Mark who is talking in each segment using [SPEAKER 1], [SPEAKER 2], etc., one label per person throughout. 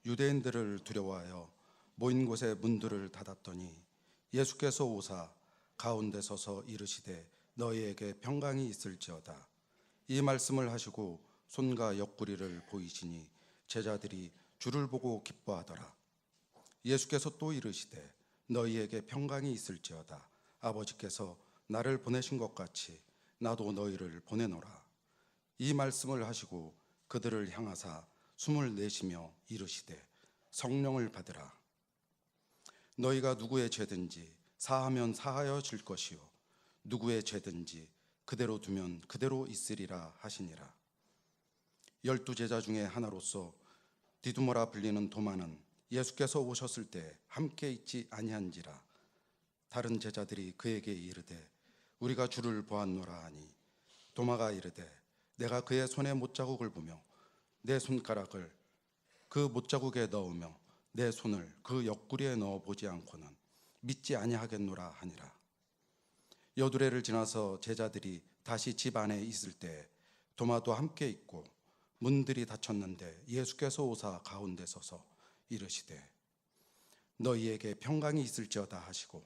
[SPEAKER 1] 유대인들을 두려워하여 모인 곳에 문들을 닫았더니 예수께서 오사 가운데 서서 이르시되 너희에게 평강이 있을지어다. 이 말씀을 하시고 손과 옆구리를 보이시니 제자들이 주를 보고 기뻐하더라. 예수께서 또 이르시되 너희에게 평강이 있을지어다. 아버지께서 나를 보내신 것 같이 나도 너희를 보내노라. 이 말씀을 하시고 그들을 향하사 숨을 내쉬며 이르시되 성령을 받으라. 너희가 누구의 죄든지 사하면 사하여 질 것이요 누구의 죄든지 그대로 두면 그대로 있으리라 하시니라. 12 제자 중에 하나로서 디두모라 불리는 도마는 예수께서 오셨을 때 함께 있지 아니한지라. 다른 제자들이 그에게 이르되 우리가 주를 보았노라 하니 도마가 이르되 내가 그의 손에 못자국을 보며 내 손가락을 그 못자국에 넣으며 내 손을 그 옆구리에 넣어 보지 않고는 믿지 아니하겠노라 하니라. 여두레를 지나서 제자들이 다시 집 안에 있을 때 도마도 함께 있고 문들이 닫혔는데 예수께서 오사 가운데 서서 이르시되 너희에게 평강이 있을지어다 하시고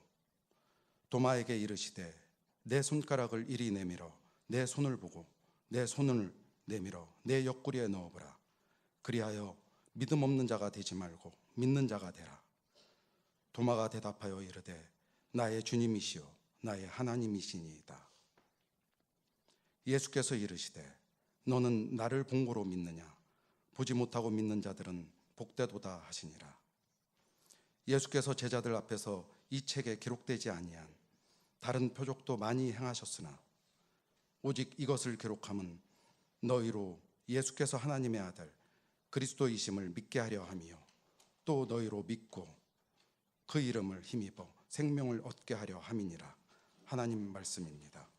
[SPEAKER 1] 도마에게 이르시되 내 손가락을 이리 내밀어 내 손을 보고 내 손을 내밀어 내 옆구리에 넣어보라. 그리하여 믿음 없는 자가 되지 말고 믿는 자가 되라. 도마가 대답하여 이르되 나의 주님이시요 나의 하나님이시니이다. 예수께서 이르시되 너는 나를 본 고로 믿느냐? 보지 못하고 믿는 자들은 복되도다 하시니라. 예수께서 제자들 앞에서 이 책에 기록되지 아니한 다른 표적도 많이 행하셨으나 오직 이것을 기록함은 너희로 예수께서 하나님의 아들 그리스도이심을 믿게 하려 함이요 또 너희로 믿고 그 이름을 힘입어 생명을 얻게 하려 함이니라. 하나님 말씀입니다.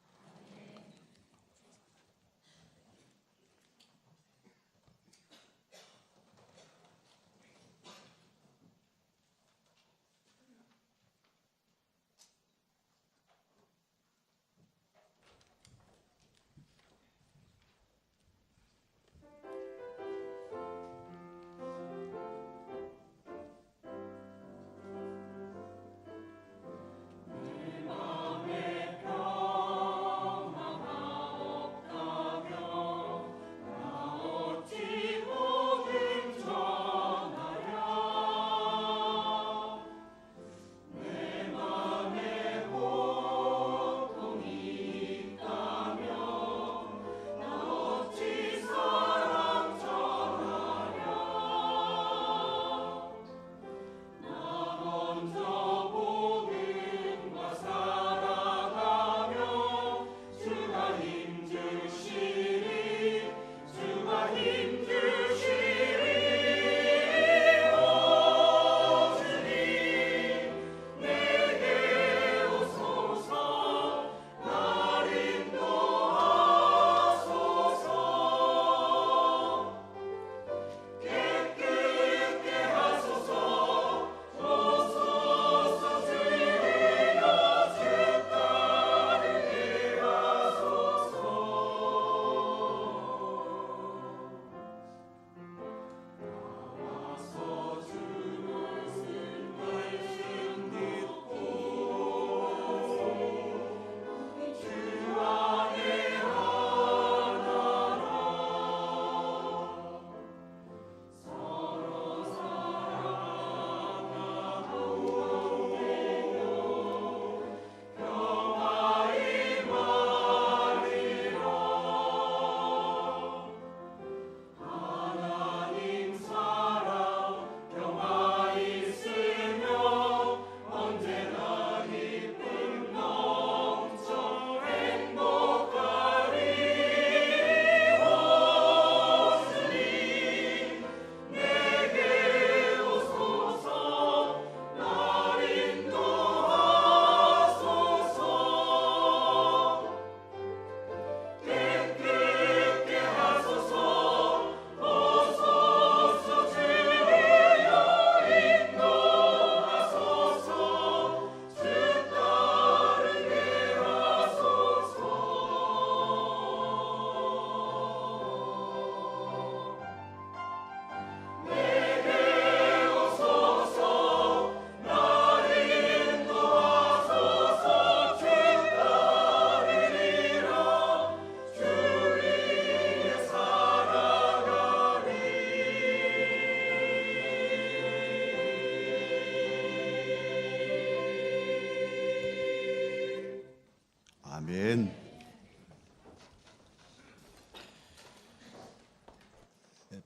[SPEAKER 2] 아멘.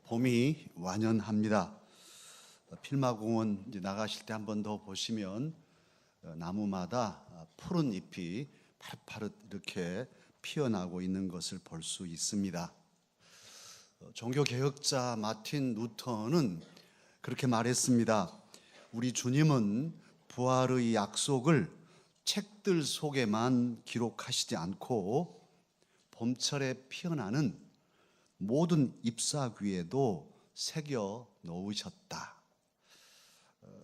[SPEAKER 2] 봄이 완연합니다. 필마공원 이제 나가실 때 한 번 더 보시면 나무마다 푸른 잎이 파릇파릇 이렇게 피어나고 있는 것을 볼 수 있습니다. 종교개혁자 마틴 루터는 그렇게 말했습니다. 우리 주님은 부활의 약속을 책들 속에만 기록하시지 않고 봄철에 피어나는 모든 잎사귀에도 새겨 놓으셨다.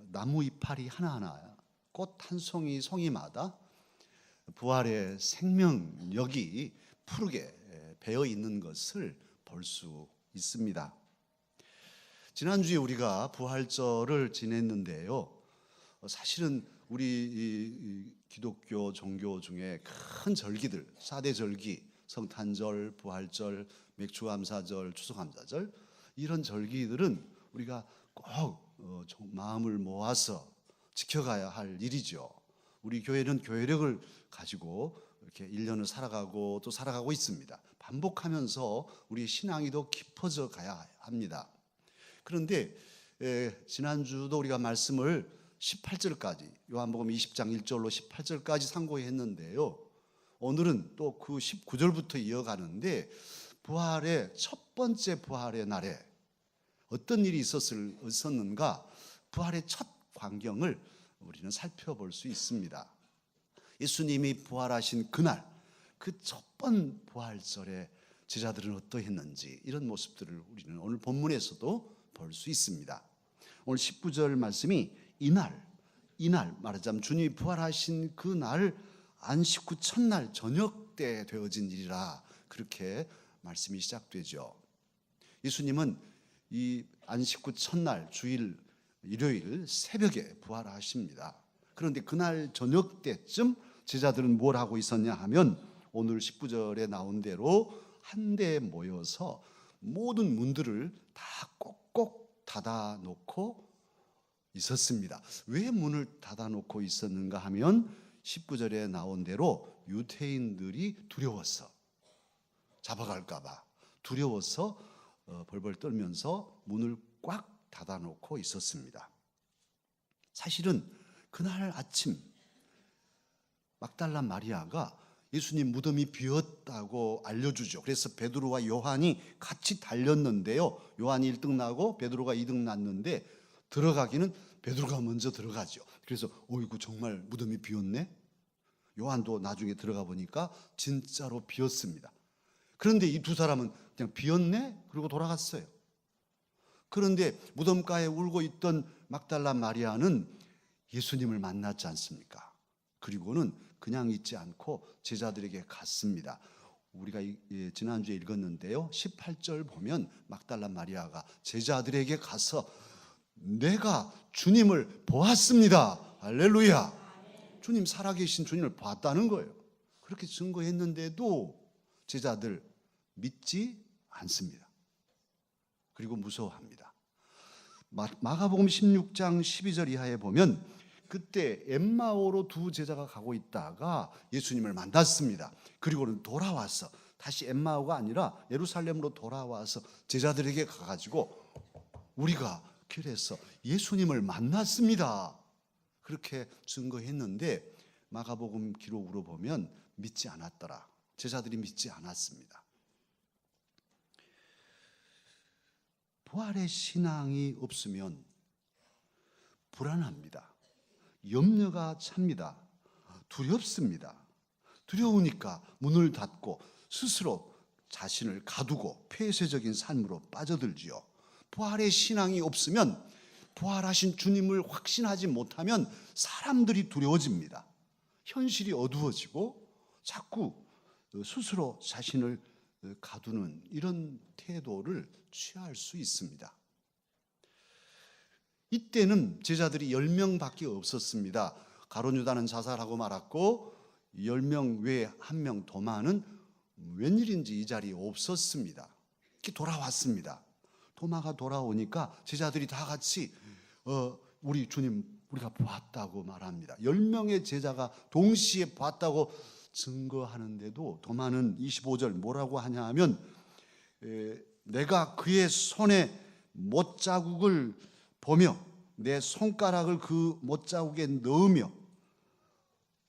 [SPEAKER 2] 나무 이파리 하나하나, 꽃 한 송이 송이마다 부활의 생명력이 푸르게 배어 있는 것을 볼 수 있습니다. 지난주에 우리가 부활절을 지냈는데요. 사실은 우리 기독교 종교 중에 큰 절기들, 4대 절기, 성탄절, 부활절, 맥주감사절, 추수감사절, 이런 절기들은 우리가 꼭 마음을 모아서 지켜가야 할 일이죠. 우리 교회는 교회력을 가지고 이렇게 1년을 살아가고 또 살아가고 있습니다. 반복하면서 우리 신앙이 더 깊어져 가야 합니다. 그런데 지난주도 우리가 말씀을 18절까지, 요한복음 20장 1절로 18절까지 상고했는데요. 오늘은 또 그 19절부터 이어가는데, 부활의 첫 번째 부활의 날에 어떤 일이 있었는가, 부활의 첫 광경을 우리는 살펴볼 수 있습니다. 예수님이 부활하신 그날, 그 첫 번 부활절에 제자들은 어떠했는지, 이런 모습들을 우리는 오늘 본문에서도 볼 수 있습니다. 오늘 19절 말씀이 이날 말하자면 주님이 부활하신 그날 안식 후 첫날 저녁 때 되어진 일이라, 그렇게 말씀이 시작되죠. 예수님은 이 안식 후 첫날 주일 일요일 새벽에 부활하십니다. 그런데 그날 저녁 때쯤 제자들은 뭘 하고 있었냐 하면, 오늘 19절에 나온 대로 한데 모여서 모든 문들을 다 꼭꼭 닫아 놓고 있었습니다. 왜 문을 닫아 놓고 있었는가 하면, 19절에 나온 대로 유대인들이 두려워서, 잡아갈까 봐 두려워서 벌벌 떨면서 문을 꽉 닫아 놓고 있었습니다. 사실은 그날 아침 막달라 마리아가 예수님 무덤이 비었다고 알려주죠. 그래서 베드로와 요한이 같이 달렸는데요. 요한이 1등 나고 베드로가 2등 났는데, 들어가기는 베드로가 먼저 들어가죠. 그래서 어이구, 정말 무덤이 비었네. 요한도 나중에 들어가 보니까 진짜로 비었습니다. 그런데 이 두 사람은 그냥 비었네? 그리고 돌아갔어요. 그런데 무덤가에 울고 있던 막달라 마리아는 예수님을 만났지 않습니까? 그리고는 그냥 있지 않고 제자들에게 갔습니다. 우리가 지난주에 읽었는데요. 18절 보면 막달라 마리아가 제자들에게 가서 내가 주님을 보았습니다. 할렐루야. 주님, 살아계신 주님을 봤다는 거예요. 그렇게 증거했는데도 제자들 믿지 않습니다. 그리고 무서워합니다. 마가복음 16장 12절 이하에 보면, 그때 엠마오로 두 제자가 가고 있다가 예수님을 만났습니다. 그리고는 돌아와서, 다시 엠마오가 아니라 예루살렘으로 돌아와서 제자들에게 가가지고 우리가 길에서 예수님을 만났습니다. 그렇게 증거했는데, 마가복음 기록으로 보면 믿지 않았더라. 제자들이 믿지 않았습니다. 부활의 신앙이 없으면 불안합니다. 염려가 찹니다. 두렵습니다. 두려우니까 문을 닫고 스스로 자신을 가두고 폐쇄적인 삶으로 빠져들지요. 부활의 신앙이 없으면, 부활하신 주님을 확신하지 못하면 사람들이 두려워집니다. 현실이 어두워지고 자꾸 스스로 자신을 가두는 이런 태도를 취할 수 있습니다. 이때는 제자들이 10명밖에 없었습니다. 가룟 유다는 자살하고 말았고 10명 외에 1명 도마는 웬일인지 이 자리에 없었습니다. 이렇게 돌아왔습니다. 도마가 돌아오니까 제자들이 다 같이 우리 주님 우리가 보았다고 말합니다. 10명의 제자가 동시에 봤다고 증거하는데도 도마는 25절 뭐라고 하냐 하면 내가 그의 손에 못자국을 보며 내 손가락을 그 못자국에 넣으며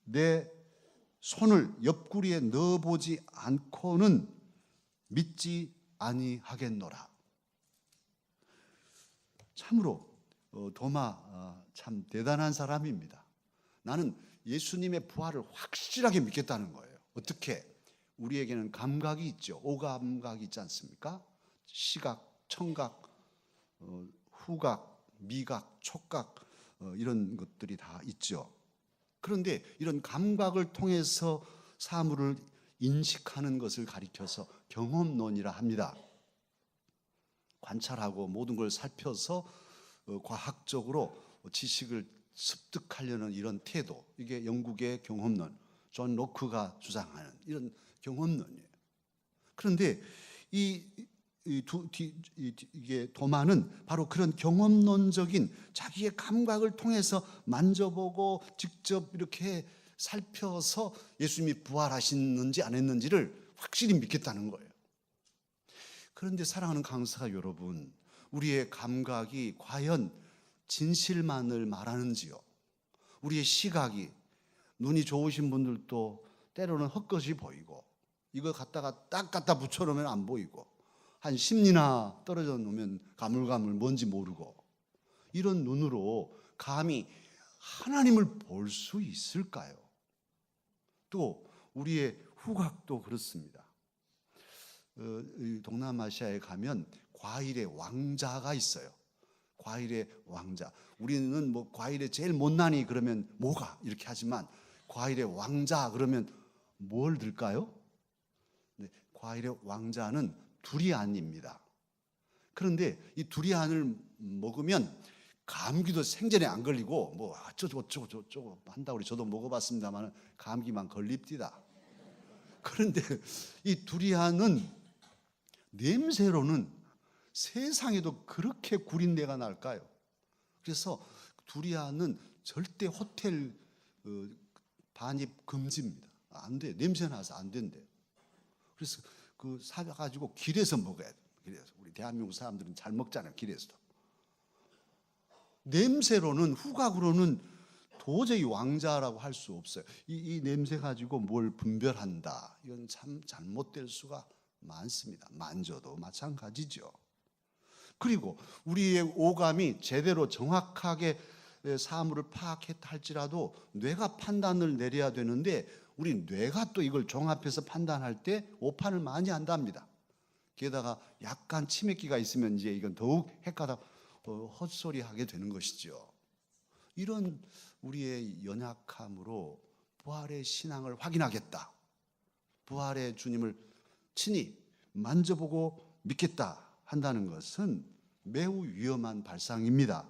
[SPEAKER 2] 내 손을 옆구리에 넣어보지 않고는 믿지 아니하겠노라. 참으로 도마 참 대단한 사람입니다. 나는 예수님의 부활을 확실하게 믿겠다는 거예요. 어떻게? 우리에게는 감각이 있죠. 오감각이 있지 않습니까? 시각, 청각, 후각, 미각, 촉각 이런 것들이 다 있죠. 그런데 이런 감각을 통해서 사물을 인식하는 것을 가리켜서 경험론이라 합니다. 관찰하고 모든 걸 살펴서 과학적으로 지식을 습득하려는 이런 태도, 이게 영국의 경험론, 존 로크가 주장하는 이런 경험론이에요. 그런데 이게 도마는 바로 그런 경험론적인 자기의 감각을 통해서 만져보고 직접 이렇게 살펴서 예수님이 부활하셨는지 안 했는지를 확실히 믿겠다는 거예요. 그런데 사랑하는 강사 여러분, 우리의 감각이 과연 진실만을 말하는지요? 우리의 시각이, 눈이 좋으신 분들도 때로는 헛것이 보이고, 이거 갖다가 딱 갖다 붙여놓으면 안 보이고, 한 10리나 떨어져 놓으면 가물가물 뭔지 모르고, 이런 눈으로 감히 하나님을 볼 수 있을까요? 또 우리의 후각도 그렇습니다. 동남아시아에 가면 과일의 왕자가 있어요. 과일의 왕자. 우리는 뭐 과일의 제일 못난이 그러면 뭐가 이렇게 하지만 과일의 왕자 그러면 뭘 들까요? 네, 과일의 왕자는 두리안입니다. 그런데 이 두리안을 먹으면 감기도 생전에 안 걸리고 뭐 어쩌고 한다고 저도 먹어봤습니다만 감기만 걸립디다. 그런데 이 두리안은 냄새로는 세상에도 그렇게 구린내가 날까요? 그래서 두리안은 절대 호텔 반입 금지입니다. 안 돼. 냄새 나서 안 된대요. 그래서 그 사가지고 길에서 먹어야 돼요. 길에서. 우리 대한민국 사람들은 잘 먹잖아요. 길에서도. 냄새로는, 후각으로는 도저히 왕자라고 할 수 없어요. 이 냄새 가지고 뭘 분별한다. 이건 참 잘못될 수가 많습니다. 만져도 마찬가지죠. 그리고 우리의 오감이 제대로 정확하게 사물을 파악했다 할지라도 뇌가 판단을 내려야 되는데 우리 뇌가 또 이걸 종합해서 판단할 때 오판을 많이 한답니다. 게다가 약간 치매기가 있으면 이제 이건 더욱 헷갈려 헛소리 하게 되는 것이죠. 이런 우리의 연약함으로 부활의 신앙을 확인하겠다. 부활의 주님을 친히 만져보고 믿겠다 한다는 것은 매우 위험한 발상입니다.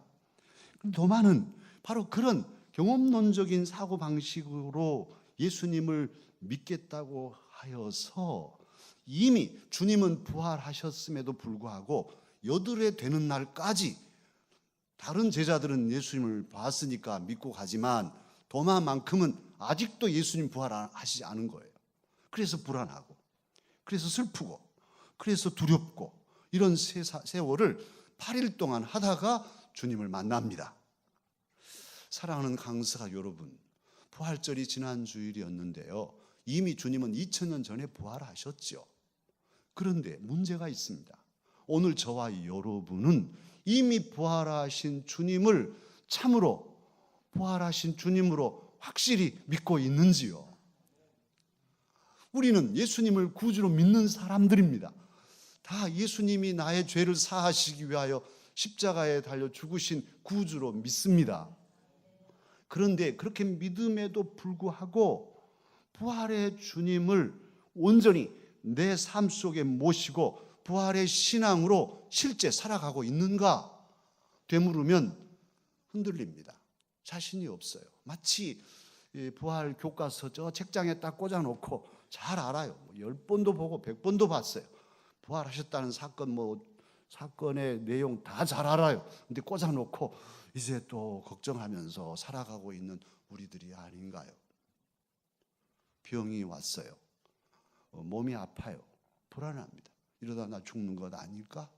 [SPEAKER 2] 도마는 바로 그런 경험론적인 사고방식으로 예수님을 믿겠다고 하여서 이미 주님은 부활하셨음에도 불구하고 여드레 되는 날까지 다른 제자들은 예수님을 봤으니까 믿고 가지만 도마만큼은 아직도 예수님 부활하시지 않은 거예요. 그래서 불안하고, 그래서 슬프고, 그래서 두렵고 이런 세월을 8일 동안 하다가 주님을 만납니다. 사랑하는 강사 여러분, 부활절이 지난 주일이었는데요. 이미 주님은 2000년 전에 부활하셨죠. 그런데 문제가 있습니다. 오늘 저와 여러분은 이미 부활하신 주님을 참으로 부활하신 주님으로 확실히 믿고 있는지요? 우리는 예수님을 구주로 믿는 사람들입니다. 다 예수님이 나의 죄를 사하시기 위하여 십자가에 달려 죽으신 구주로 믿습니다. 그런데 그렇게 믿음에도 불구하고 부활의 주님을 온전히 내 삶 속에 모시고 부활의 신앙으로 실제 살아가고 있는가 되물으면 흔들립니다. 자신이 없어요. 마치 부활 교과서 저 책장에 딱 꽂아놓고 잘 알아요. 10번도 보고 100번도 봤어요. 부활하셨다는 사건 사건의 내용 다 잘 알아요. 근데 꽂아놓고 이제 또 걱정하면서 살아가고 있는 우리들이 아닌가요? 병이 왔어요. 몸이 아파요. 불안합니다. 이러다 나 죽는 것 아닐까?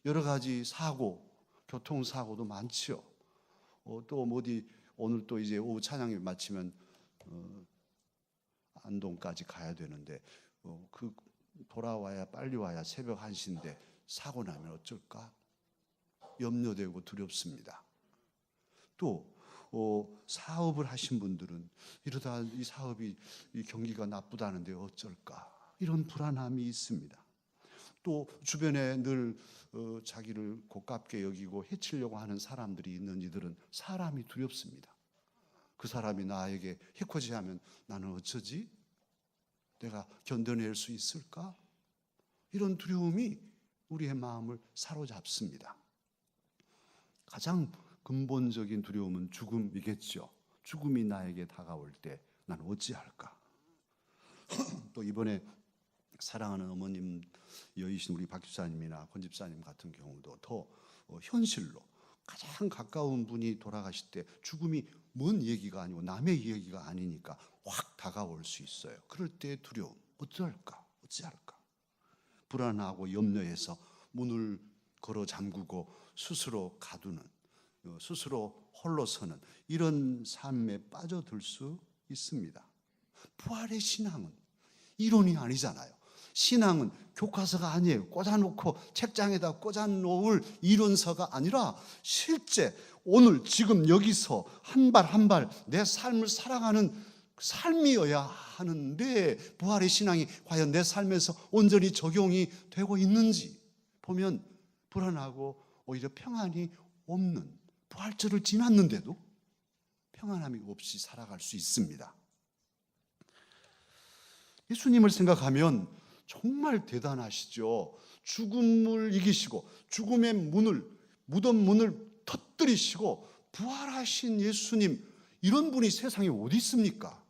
[SPEAKER 2] 여러 가지 사고, 교통사고도 많지요. 또 어디 오늘 또 이제 오후 찬양이 마치면 안동까지 가야 되는데 그 돌아와야 빨리 와야 새벽 1시인데 사고 나면 어쩔까? 염려되고 두렵습니다. 또 사업을 하신 분들은 이러다 이 사업이 이 경기가 나쁘다는데 어쩔까? 이런 불안함이 있습니다. 또 주변에 늘 자기를 고깝게 여기고 해치려고 하는 사람들이 있는 이들은 사람이 두렵습니다. 그 사람이 나에게 해코지하면 나는 어쩌지? 내가 견뎌낼 수 있을까? 이런 두려움이 우리의 마음을 사로잡습니다. 가장 근본적인 두려움은 죽음이겠죠. 죽음이 나에게 다가올 때 나는 어찌할까? 또 이번에 사랑하는 어머님 여이신 우리 박 집사님이나 권 집사님 같은 경우도 더 현실로 가장 가까운 분이 돌아가실 때 죽음이 먼 얘기가 아니고 남의 얘기가 아니니까 확 다가올 수 있어요. 그럴 때 두려움, 어찌할까? 불안하고 염려해서 문을 걸어 잠그고 스스로 가두는, 스스로 홀로 서는 이런 삶에 빠져들 수 있습니다. 부활의 신앙은 이론이 아니잖아요. 신앙은 교과서가 아니에요. 꽂아놓고 책장에다 꽂아놓을 이론서가 아니라 실제 오늘 지금 여기서 한 발 한 발 내 삶을 살아가는 삶이어야 하는데 부활의 신앙이 과연 내 삶에서 온전히 적용이 되고 있는지 보면 불안하고 오히려 평안이 없는, 부활절을 지났는데도 평안함이 없이 살아갈 수 있습니다. 예수님을 생각하면 정말 대단하시죠. 죽음을 이기시고 죽음의 문을, 무덤 문을 터뜨리시고 부활하신 예수님, 이런 분이 세상에 어디 있습니까?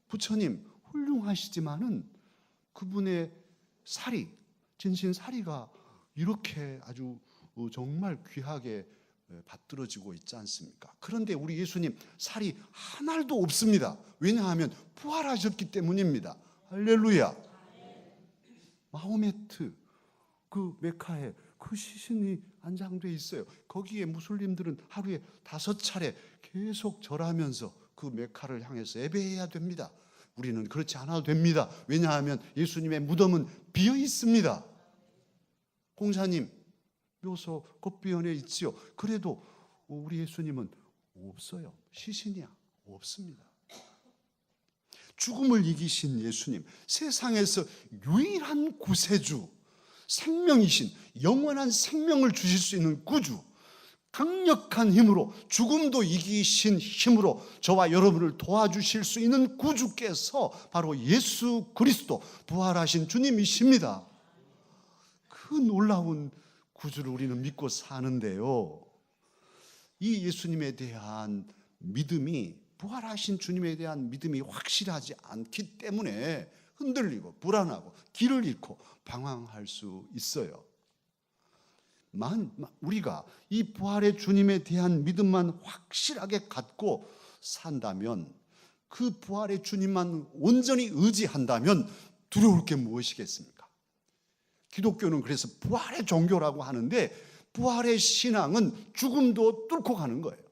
[SPEAKER 2] 부처님 훌륭하시지만은 그분의 사리, 진신사리가 이렇게 아주 정말 귀하게 받들어지고 있지 않습니까? 그런데 우리 예수님 살이 한 알도 없습니다. 왜냐하면 부활하셨기 때문입니다. 할렐루야. 마호메트 그 메카에 그 시신이 안장돼 있어요. 거기에 무슬림들은 하루에 5차례 계속 절하면서 그 메카를 향해서 예배해야 됩니다. 우리는 그렇지 않아도 됩니다. 왜냐하면 예수님의 무덤은 비어 있습니다. 공사님 묘소 겉비현에 있지요. 그래도 우리 예수님은 없어요. 시신이야. 없습니다. 죽음을 이기신 예수님, 세상에서 유일한 구세주, 생명이신 영원한 생명을 주실 수 있는 구주, 강력한 힘으로 죽음도 이기신 힘으로 저와 여러분을 도와주실 수 있는 구주께서 바로 예수 그리스도 부활하신 주님이십니다. 그 놀라운 구주를 우리는 믿고 사는데요, 이 예수님에 대한 믿음이, 부활하신 주님에 대한 믿음이 확실하지 않기 때문에 흔들리고 불안하고 길을 잃고 방황할 수 있어요. 우리가 이 부활의 주님에 대한 믿음만 확실하게 갖고 산다면, 그 부활의 주님만 온전히 의지한다면 두려울 게 무엇이겠습니까? 기독교는 그래서 부활의 종교라고 하는데 부활의 신앙은 죽음도 뚫고 가는 거예요.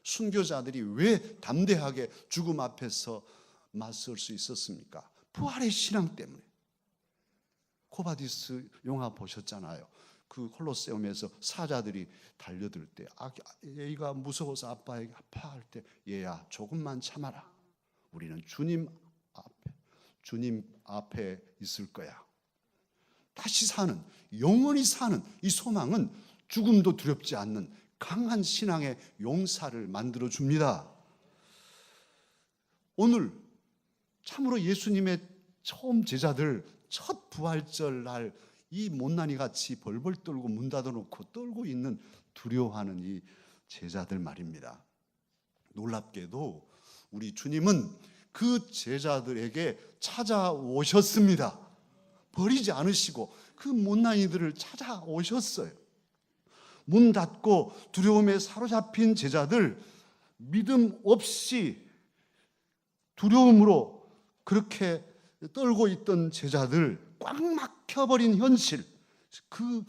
[SPEAKER 2] 순교자들이 왜 담대하게 죽음 앞에서 맞설 수 있었습니까? 부활의 신앙 때문에. 코바디스 영화 보셨잖아요. 그 콜로세움에서 사자들이 달려들 때 얘가 무서워서 아빠에게 아파할 때, 얘야 조금만 참아라. 우리는 주님 앞에 있을 거야. 다시 사는, 영원히 사는 이 소망은 죽음도 두렵지 않는 강한 신앙의 용사를 만들어 줍니다. 오늘 참으로 예수님의 처음 제자들 첫 부활절 날 이 못난이 같이 벌벌 떨고 문 닫아놓고 떨고 있는, 두려워하는 이 제자들 말입니다. 놀랍게도 우리 주님은 그 제자들에게 찾아오셨습니다. 버리지 않으시고 그 못난이들을 찾아오셨어요. 문 닫고 두려움에 사로잡힌 제자들, 믿음 없이 두려움으로 그렇게 떨고 있던 제자들, 꽉 막혀버린 현실, 그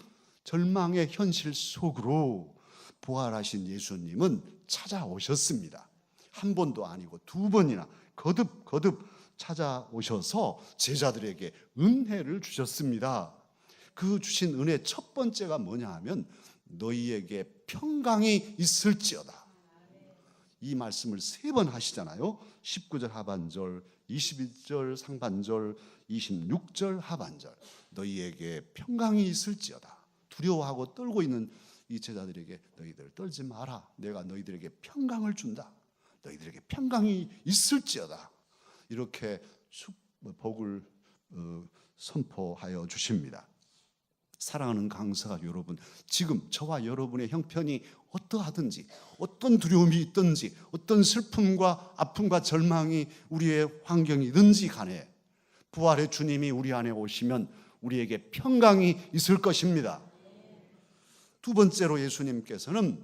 [SPEAKER 2] 절망의 현실 속으로 부활하신 예수님은 찾아오셨습니다. 한 번도 아니고 두 번이나 거듭 찾아오셔서 제자들에게 은혜를 주셨습니다. 그 주신 은혜 첫 번째가 뭐냐 하면 너희에게 평강이 있을지어다. 이 말씀을 3번 하시잖아요. 19절 하반절, 21절 상반절, 26절 하반절. 너희에게 평강이 있을지어다. 두려워하고 떨고 있는 이 제자들에게 너희들 떨지 마라. 내가 너희들에게 평강을 준다. 너희들에게 평강이 있을지어다. 이렇게 복을 선포하여 주십니다. 사랑하는 강서가 여러분, 지금 저와 여러분의 형편이 어떠하든지, 어떤 두려움이 있든지, 어떤 슬픔과 아픔과 절망이 우리의 환경이든지 간에 부활의 주님이 우리 안에 오시면 우리에게 평강이 있을 것입니다. 두 번째로 예수님께서는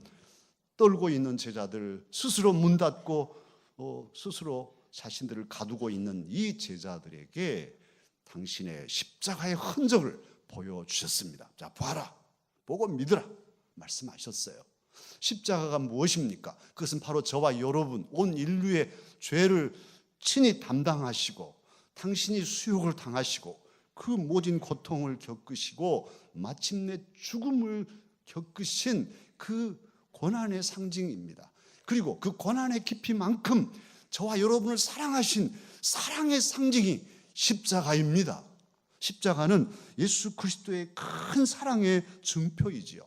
[SPEAKER 2] 떨고 있는 제자들, 스스로 문 닫고 스스로 자신들을 가두고 있는 이 제자들에게 당신의 십자가의 흔적을 보여주셨습니다. 자, 봐라, 보고 믿으라 말씀하셨어요. 십자가가 무엇입니까? 그것은 바로 저와 여러분, 온 인류의 죄를 친히 담당하시고 당신이 수욕을 당하시고 그 모든 고통을 겪으시고 마침내 죽음을 겪으신 그 고난의 상징입니다. 그리고 그 고난의 깊이만큼 저와 여러분을 사랑하신 사랑의 상징이 십자가입니다. 십자가는 예수 그리스도의 큰 사랑의 증표이지요.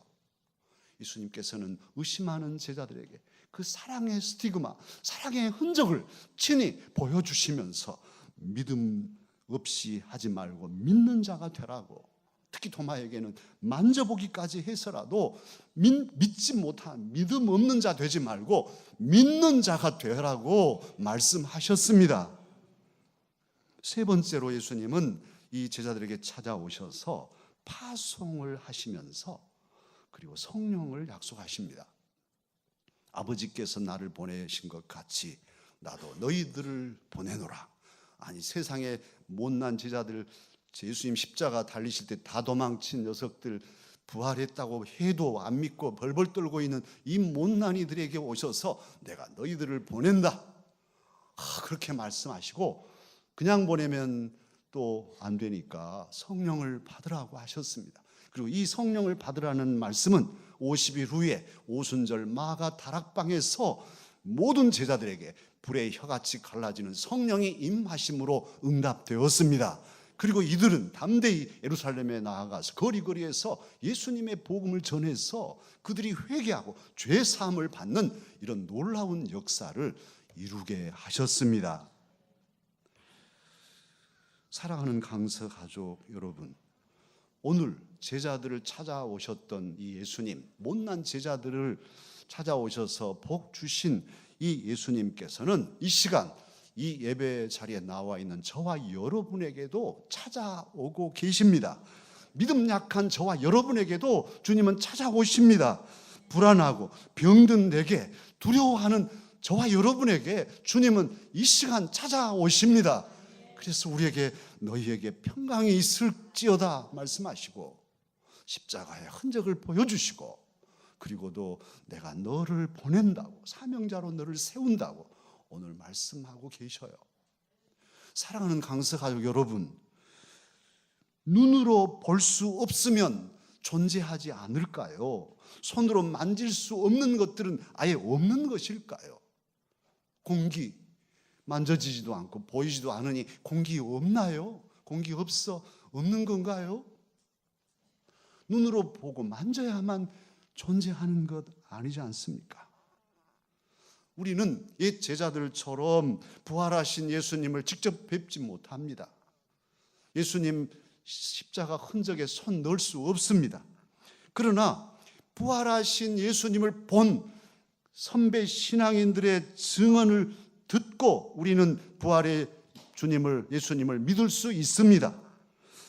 [SPEAKER 2] 예수님께서는 의심하는 제자들에게 그 사랑의 스티그마, 사랑의 흔적을 친히 보여주시면서 믿음 없이 하지 말고 믿는 자가 되라고, 특히 도마에게는 만져보기까지 해서라도 믿지 못한 믿음 없는 자 되지 말고 믿는 자가 되라고 말씀하셨습니다. 세 번째로 예수님은 이 제자들에게 찾아오셔서 파송을 하시면서 그리고 성령을 약속하십니다. 아버지께서 나를 보내신 것 같이 나도 너희들을 보내노라. 아니, 세상에 못난 제자들, 예수님 십자가 달리실 때 다 도망친 녀석들, 부활했다고 해도 안 믿고 벌벌 떨고 있는 이 못난 이들에게 오셔서 내가 너희들을 보낸다, 그렇게 말씀하시고, 그냥 보내면 또 안 되니까 성령을 받으라고 하셨습니다. 그리고 이 성령을 받으라는 말씀은 50일 후에 오순절 마가 다락방에서 모든 제자들에게 불의 혀같이 갈라지는 성령이 임하심으로 응답되었습니다. 그리고 이들은 담대히 예루살렘에 나아가서 거리거리에서 예수님의 복음을 전해서 그들이 회개하고 죄 사함을 받는 이런 놀라운 역사를 이루게 하셨습니다. 사랑하는 강서 가족 여러분, 오늘 제자들을 찾아오셨던 이 예수님, 못난 제자들을 찾아오셔서 복 주신 이 예수님께서는 이 시간 이 예배 자리에 나와 있는 저와 여러분에게도 찾아오고 계십니다. 믿음 약한 저와 여러분에게도 주님은 찾아오십니다. 불안하고 병든 내게, 두려워하는 저와 여러분에게 주님은 이 시간 찾아오십니다. 그래서 우리에게 너희에게 평강이 있을지어다 말씀하시고 십자가의 흔적을 보여주시고, 그리고도 내가 너를 보낸다고, 사명자로 너를 세운다고 오늘 말씀하고 계셔요. 사랑하는 강서 가족 여러분, 눈으로 볼 수 없으면 존재하지 않을까요? 손으로 만질 수 없는 것들은 아예 없는 것일까요? 공기 만져지지도 않고 보이지도 않으니 공기 없나요? 공기 없는 건가요? 눈으로 보고 만져야만 존재하는 것 아니지 않습니까? 우리는 옛 제자들처럼 부활하신 예수님을 직접 뵙지 못합니다. 예수님 십자가 흔적에 손 넣을 수 없습니다. 그러나 부활하신 예수님을 본 선배 신앙인들의 증언을 듣고 우리는 부활의 주님을, 예수님을 믿을 수 있습니다.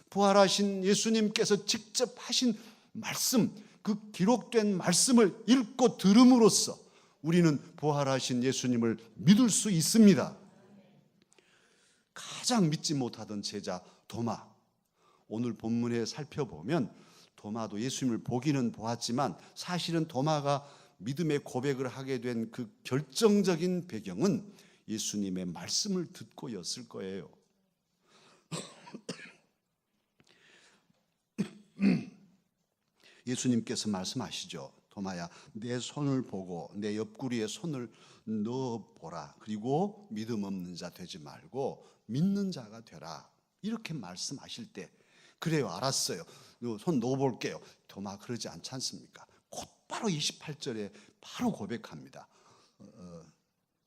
[SPEAKER 2] 부활하신 예수님께서 직접 하신 말씀, 그 기록된 말씀을 읽고 들음으로써 우리는 부활하신 예수님을 믿을 수 있습니다. 가장 믿지 못하던 제자 도마. 오늘 본문에 살펴보면 도마도 예수님을 보기는 보았지만 사실은 도마가 믿음의 고백을 하게 된 그 결정적인 배경은 예수님의 말씀을 듣고였을 거예요. 예수님께서 말씀하시죠. 도마야, 내 손을 보고 내 옆구리에 손을 넣어보라. 그리고 믿음 없는 자 되지 말고 믿는 자가 되라. 이렇게 말씀하실 때 그래요, 알았어요. 손 넣어볼게요. 도마 그러지 않지 않습니까? 곧바로 28절에 바로 고백합니다.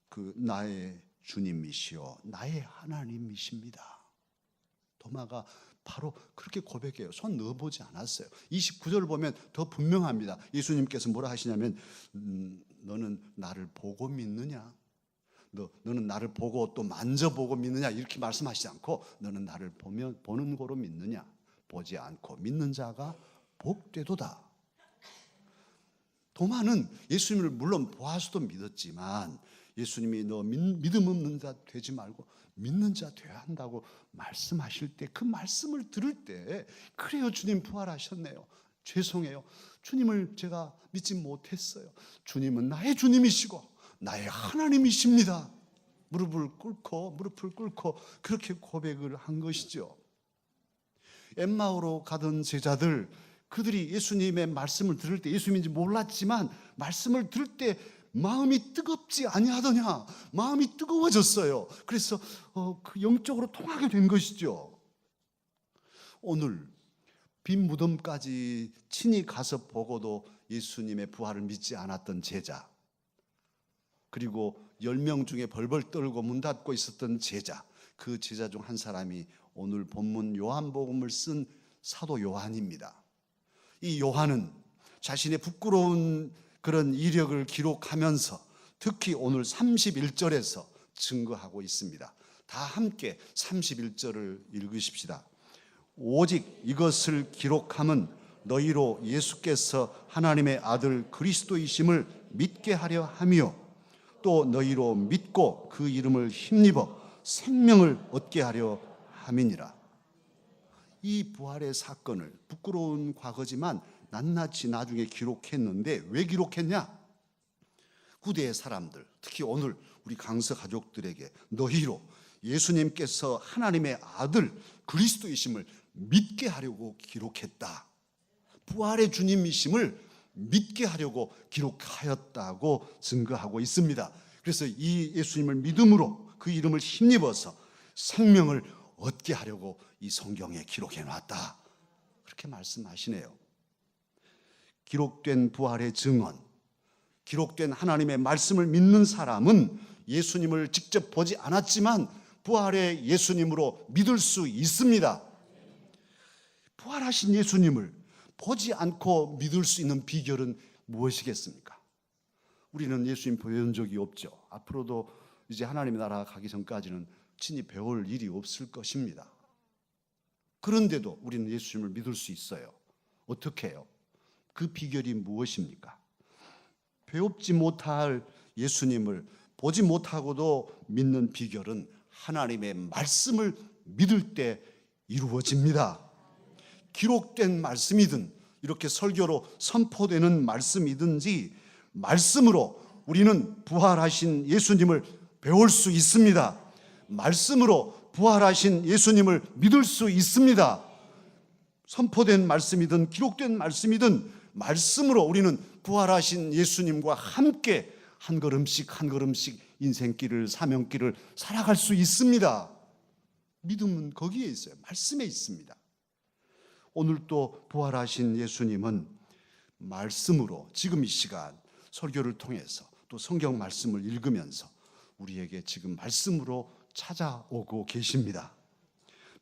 [SPEAKER 2] 그 나의 주님이시요 나의 하나님이십니다. 도마가 바로 그렇게 고백해요. 손 넣어보지 않았어요. 29절을 보면 더 분명합니다. 예수님께서 뭐라 하시냐면 너는 나를 보고 믿느냐? 너는 나를 보고 또 만져보고 믿느냐? 이렇게 말씀하시지 않고 너는 나를 보는 거로 믿느냐? 보지 않고 믿는 자가 복되도다. 도마는 예수님을 물론 보아서도 믿었지만 예수님이 너 믿음 없는 자 되지 말고 믿는 자 되어야 한다고 말씀하실 때 그 말씀을 들을 때 그래요, 주님 부활하셨네요. 죄송해요. 주님을 제가 믿지 못했어요. 주님은 나의 주님이시고 나의 하나님이십니다. 무릎을 꿇고 그렇게 고백을 한 것이죠. 엠마오로 가던 제자들, 그들이 예수님의 말씀을 들을 때 예수님인지 몰랐지만 말씀을 들을 때 마음이 뜨겁지 아니하더냐, 마음이 뜨거워졌어요. 그래서 그 영적으로 통하게 된 것이죠. 오늘 빈 무덤까지 친히 가서 보고도 예수님의 부활을 믿지 않았던 제자, 그리고 10명 중에 벌벌 떨고 문 닫고 있었던 제자, 그 제자 중 한 사람이 오늘 본문 요한복음을 쓴 사도 요한입니다. 이 요한은 자신의 부끄러운 그런 이력을 기록하면서 특히 오늘 31절에서 증거하고 있습니다. 다 함께 31절을 읽으십시다. 오직 이것을 기록함은 너희로 예수께서 하나님의 아들 그리스도이심을 믿게 하려 함이요 또 너희로 믿고 그 이름을 힘입어 생명을 얻게 하려 함이니라. 이 부활의 사건을 부끄러운 과거지만 낱낱이 나중에 기록했는데 왜 기록했냐? 후대의 사람들, 특히 오늘 우리 강서 가족들에게 너희로 예수님께서 하나님의 아들 그리스도이심을 믿게 하려고 기록했다. 부활의 주님이심을 믿게 하려고 기록하였다고 증거하고 있습니다. 그래서 이 예수님을 믿음으로 그 이름을 힘입어서 생명을 얻게 하려고 이 성경에 기록해 놨다. 그렇게 말씀하시네요. 기록된 부활의 증언, 기록된 하나님의 말씀을 믿는 사람은 예수님을 직접 보지 않았지만 부활의 예수님으로 믿을 수 있습니다. 부활하신 예수님을 보지 않고 믿을 수 있는 비결은 무엇이겠습니까? 우리는 예수님 본 적이 없죠. 앞으로도 이제 하나님의 나라 가기 전까지는 친히 배울 일이 없을 것입니다. 그런데도 우리는 예수님을 믿을 수 있어요. 어떻게 해요? 그 비결이 무엇입니까? 배웁지 못할 예수님을 보지 못하고도 믿는 비결은 하나님의 말씀을 믿을 때 이루어집니다. 기록된 말씀이든 이렇게 설교로 선포되는 말씀이든지 말씀으로 우리는 부활하신 예수님을 배울 수 있습니다. 말씀으로 부활하신 예수님을 믿을 수 있습니다. 선포된 말씀이든 기록된 말씀이든 말씀으로 우리는 부활하신 예수님과 함께 한 걸음씩 한 걸음씩 인생길을, 사명길을 살아갈 수 있습니다. 믿음은 거기에 있어요. 말씀에 있습니다. 오늘 또 부활하신 예수님은 말씀으로 지금 이 시간 설교를 통해서 또 성경 말씀을 읽으면서 우리에게 지금 말씀으로 찾아오고 계십니다.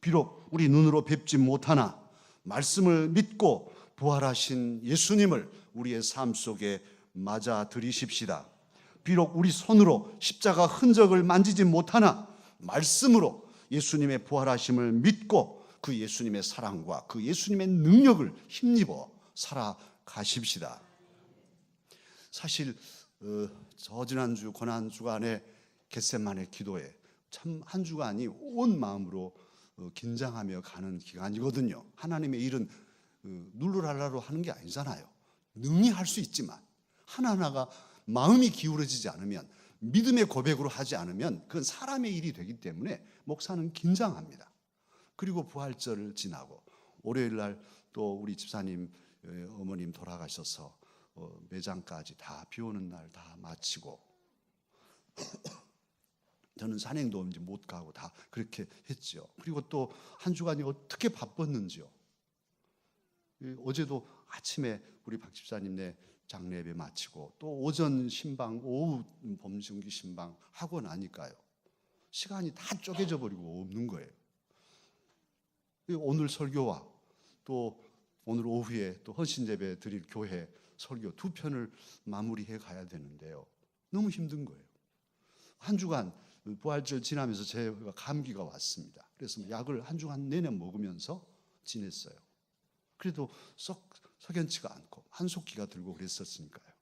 [SPEAKER 2] 비록 우리 눈으로 뵙지 못하나 말씀을 믿고 부활하신 예수님을 우리의 삶 속에 맞아 들이십시다. 비록 우리 손으로 십자가 흔적을 만지지 못하나 말씀으로 예수님의 부활하심을 믿고 그 예수님의 사랑과 그 예수님의 능력을 힘입어 살아가십시다. 사실 저 지난주 고난주간에 겟세마네 기도에 참 한 주간이 온 마음으로 긴장하며 가는 기간이거든요. 하나님의 일은 누르랄라로 하는 게 아니잖아요. 능히 할 수 있지만 하나하나가 마음이 기울어지지 않으면, 믿음의 고백으로 하지 않으면 그건 사람의 일이 되기 때문에 목사는 긴장합니다. 그리고 부활절을 지나고 월요일 날 또 우리 집사님 어머님 돌아가셔서 매장까지 다 비 오는 날 다 마치고 저는 산행도 이제 못 가고 다 그렇게 했죠. 그리고 또 한 주간이 어떻게 바빴는지요. 어제도 아침에 우리 박 집사님네 장례 예배 마치고 또 오전 신방, 오후 범중기 신방 하고 나니까요, 시간이 다 쪼개져 버리고 없는 거예요. 오늘 설교와 또 오늘 오후에 또 헌신 예배 드릴 교회 설교 두 편을 마무리해 가야 되는데요, 너무 힘든 거예요. 한 주간 부활절 지나면서 제가 감기가 왔습니다. 그래서 약을 한 주간 내내 먹으면서 지냈어요. 그래도 썩 석연치가 않고 한속기가 들고 그랬었으니까요.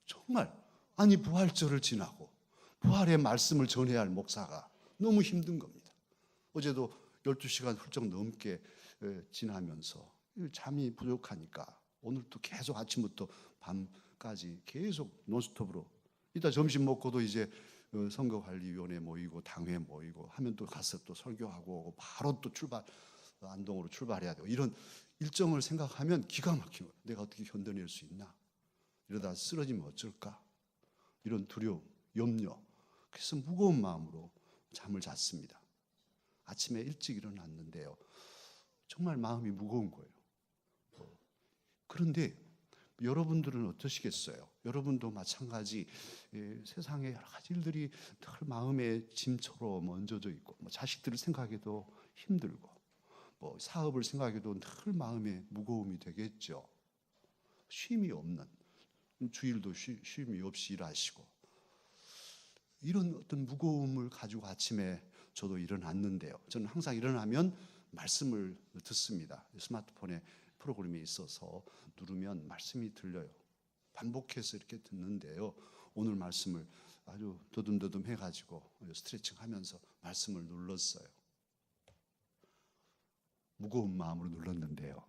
[SPEAKER 2] 정말 아니 부활절을 지나고 부활의 말씀을 전해야 할 목사가 너무 힘든 겁니다. 어제도 12시간 훌쩍 넘게 지나면서 잠이 부족하니까 오늘 또 계속 아침부터 밤까지 계속 논스톱으로, 이따 점심 먹고도 이제 선거관리위원회 모이고 당회 모이고 하면 또 가서 또 설교하고 오고 바로 또 안동으로 출발해야 되고, 이런 일정을 생각하면 기가 막힌 거예요. 내가 어떻게 견뎌낼 수 있나? 이러다 쓰러지면 어쩔까? 이런 두려움, 염려. 그래서 무거운 마음으로 잠을 잤습니다. 아침에 일찍 일어났는데요, 정말 마음이 무거운 거예요. 그런데 여러분들은 어떠시겠어요? 여러분도 마찬가지 세상에 여러 가지 일들이 늘 마음의 짐처럼 얹어져 있고, 자식들을 생각해도 힘들고, 사업을 생각해도 늘 마음에 무거움이 되겠죠. 쉼이 없는, 주일도 쉼이 없이 일하시고, 이런 어떤 무거움을 가지고 아침에 저도 일어났는데요, 저는 항상 일어나면 말씀을 듣습니다. 스마트폰에 프로그램이 있어서 누르면 말씀이 들려요. 반복해서 이렇게 듣는데요, 오늘 말씀을 아주 더듬더듬 해가지고 스트레칭 하면서 말씀을 눌렀어요. 무거운 마음으로 눌렀는데요,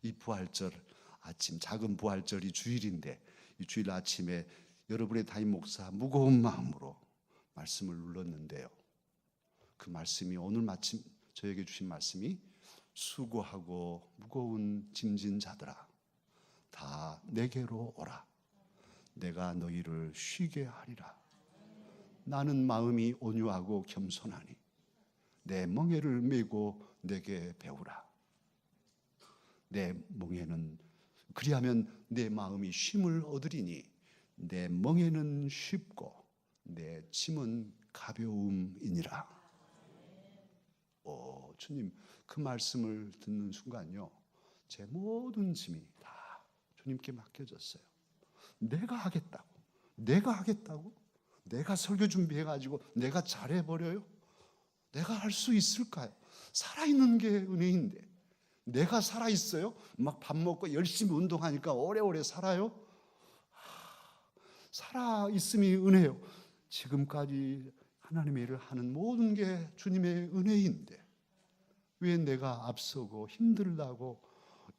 [SPEAKER 2] 이 부활절 아침, 작은 부활절이 주일인데 이 주일 아침에 여러분의 담임 목사 무거운 마음으로 말씀을 눌렀는데요, 그 말씀이 오늘 마침 저에게 주신 말씀이, 수고하고 무거운 짐진 자들아 다 내게로 오라, 내가 너희를 쉬게 하리라. 나는 마음이 온유하고 겸손하니 내 멍에를 메고 내게 배우라. 내 멍에는, 그리하면 내 마음이 쉼을 얻으리니 내 멍에는 쉽고 내 짐은 가벼움이니라. 주님, 그 말씀을 듣는 순간요, 제 모든 짐이 다 주님께 맡겨졌어요. 내가 하겠다고? 내가 설교 준비해가지고 내가 잘해버려요? 내가 할 수 있을까요? 살아있는 게 은혜인데 내가 살아있어요? 막 밥 먹고 열심히 운동하니까 오래오래 살아요? 살아있음이 은혜요. 지금까지 하나님의 일을 하는 모든 게 주님의 은혜인데 왜 내가 앞서고 힘들다고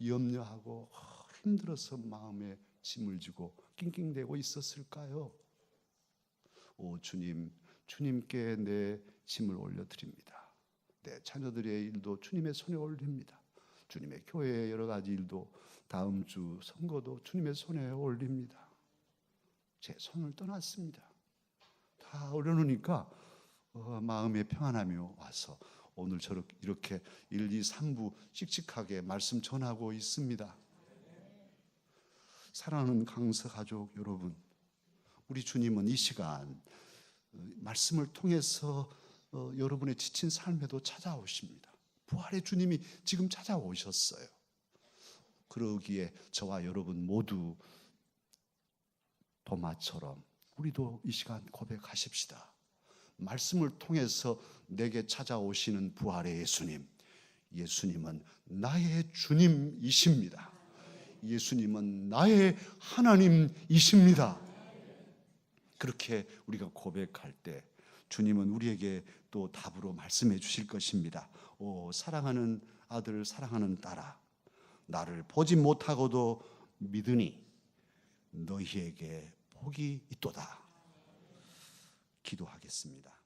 [SPEAKER 2] 염려하고 힘들어서 마음에 짐을 지고 낑낑대고 있었을까요? 오 주님, 주님께 내 짐을 올려드립니다. 내 자녀들의 일도 주님의 손에 올립니다. 주님의 교회의 여러 가지 일도, 다음 주 선거도 주님의 손에 올립니다. 제 손을 떠났습니다. 다 올려놓으니까 마음의 평안함이 와서 오늘 저렇게 이렇게 1, 2, 3부 씩씩하게 말씀 전하고 있습니다. 사랑하는 강서 가족 여러분, 우리 주님은 이 시간 말씀을 통해서 여러분의 지친 삶에도 찾아오십니다. 부활의 주님이 지금 찾아오셨어요. 그러기에 저와 여러분 모두 도마처럼 우리도 이 시간 고백하십시다. 말씀을 통해서 내게 찾아오시는 부활의 예수님, 예수님은 나의 주님이십니다. 예수님은 나의 하나님이십니다. 그렇게 우리가 고백할 때 주님은 우리에게 또 답으로 말씀해 주실 것입니다. 오, 사랑하는 아들, 사랑하는 딸아, 나를 보지 못하고도 믿으니 너희에게 복이 있도다. 기도하겠습니다.